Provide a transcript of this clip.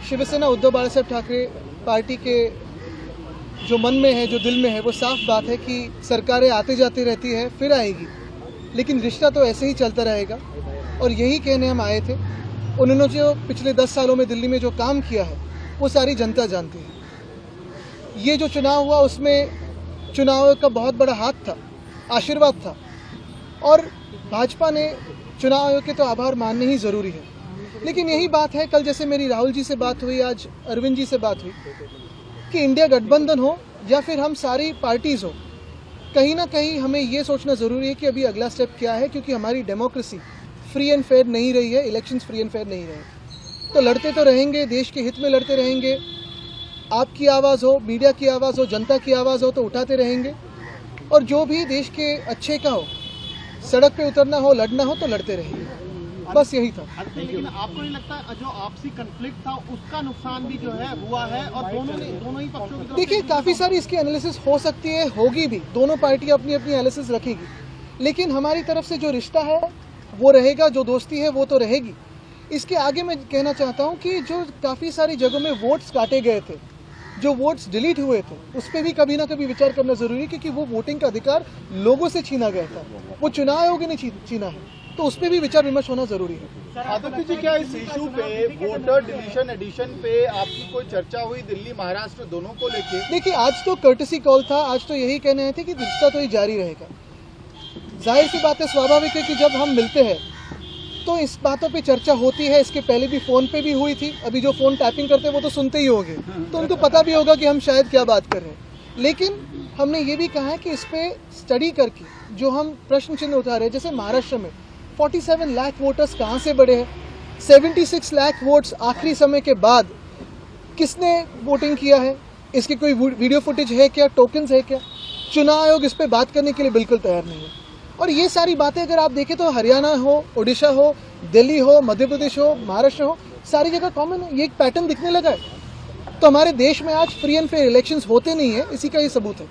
शिवसेना उद्धव बाला साहब ठाकरे पार्टी के जो मन में है, जो दिल में है, वो साफ बात है कि सरकारें आती जाती रहती है, फिर आएगी, लेकिन रिश्ता तो ऐसे ही चलता रहेगा। और यही कहने हम आए थे। उन्होंने जो पिछले 10 सालों में दिल्ली में जो काम किया है वो सारी जनता जानती है। ये जो चुनाव हुआ उसमें चुनाव का बहुत बड़ा हाथ था, आशीर्वाद था, और भाजपा ने चुनाव आयोग के तो आभार मानने ही ज़रूरी है। लेकिन यही बात है, कल जैसे मेरी राहुल जी से बात हुई, आज अरविंद जी से बात हुई कि इंडिया गठबंधन हो या फिर हम सारी पार्टीज़ हो, कहीं ना कहीं हमें ये सोचना ज़रूरी है कि अभी अगला स्टेप क्या है, क्योंकि हमारी डेमोक्रेसी फ्री एंड फेयर नहीं रही है, इलेक्शंस फ्री एंड फेयर नहीं रहे। तो लड़ते तो रहेंगे, देश के हित में लड़ते रहेंगे। आपकी आवाज़ हो, मीडिया की आवाज़ हो, जनता की आवाज़ हो तो उठाते रहेंगे, और जो भी देश के अच्छे का हो, सड़क पे उतरना हो, लड़ना हो तो लड़ते रहेंगे। बस यही था। लेकिन आपको नहीं लगता जो आपसी कन्फ्लिक्ट था उसका नुकसान भी जो है हुआ है, और दोनों ही पक्षों की? देखिए, काफ़ी सारी इसकी एनालिसिस हो सकती है, होगी भी, दोनों पार्टी अपनी अपनी एनालिसिस रखेगी, लेकिन हमारी तरफ से जो रिश्ता है वो रहेगा, जो दोस्ती है वो तो रहेगी। इसके आगे मैं कहना चाहता हूँ कि जो काफ़ी सारी जगहों में वोट्स काटे गए थे, जो वोट्स डिलीट हुए थे, उस पर भी कभी ना कभी विचार करना ज़रूरी है, क्योंकि वो वोटिंग का अधिकार लोगों से छीना गया था, वो चुनाव आयोग ने छीना है, तो उस पर भी विचार विमर्श होना ज़रूरी है। आदित्य जी, क्या इस इशू पे, वोटर डिलीशन एडिशन पे आपकी कोई चर्चा हुई दिल्ली महाराष्ट्र दोनों को लेके? देखिए, आज तो कर्टसी कॉल था, आज तो यही कहने आए थे कि रिश्ता तो ये जारी रहेगा। जाहिर सी बात है, स्वाभाविक है कि जब हम मिलते हैं तो इस बातों पे चर्चा होती है। इसके पहले भी फ़ोन पे भी हुई थी, अभी जो फ़ोन टैपिंग करते हैं वो तो सुनते ही होंगे, तो उनको पता भी होगा कि हम शायद क्या बात कर रहे हैं। लेकिन हमने ये भी कहा है कि इस पर स्टडी करके जो हम प्रश्न चिन्ह उठा रहे हैं, जैसे महाराष्ट्र में 47 लाख वोटर्स कहाँ से बढ़े हैं, 76 लाख वोट्स आखिरी समय के बाद किसने वोटिंग किया है, इसकी कोई वीडियो फुटेज है क्या, टोकन्स है क्या? चुनाव आयोग इस पर बात करने के लिए बिल्कुल तैयार नहीं है। और ये सारी बातें अगर आप देखें तो हरियाणा हो, उड़ीसा हो, दिल्ली हो, मध्य प्रदेश हो, महाराष्ट्र हो, सारी जगह कॉमन है, ये एक पैटर्न दिखने लगा है। तो हमारे देश में आज फ्री एंड फेयर इलेक्शंस होते नहीं है, इसी का ये सबूत है।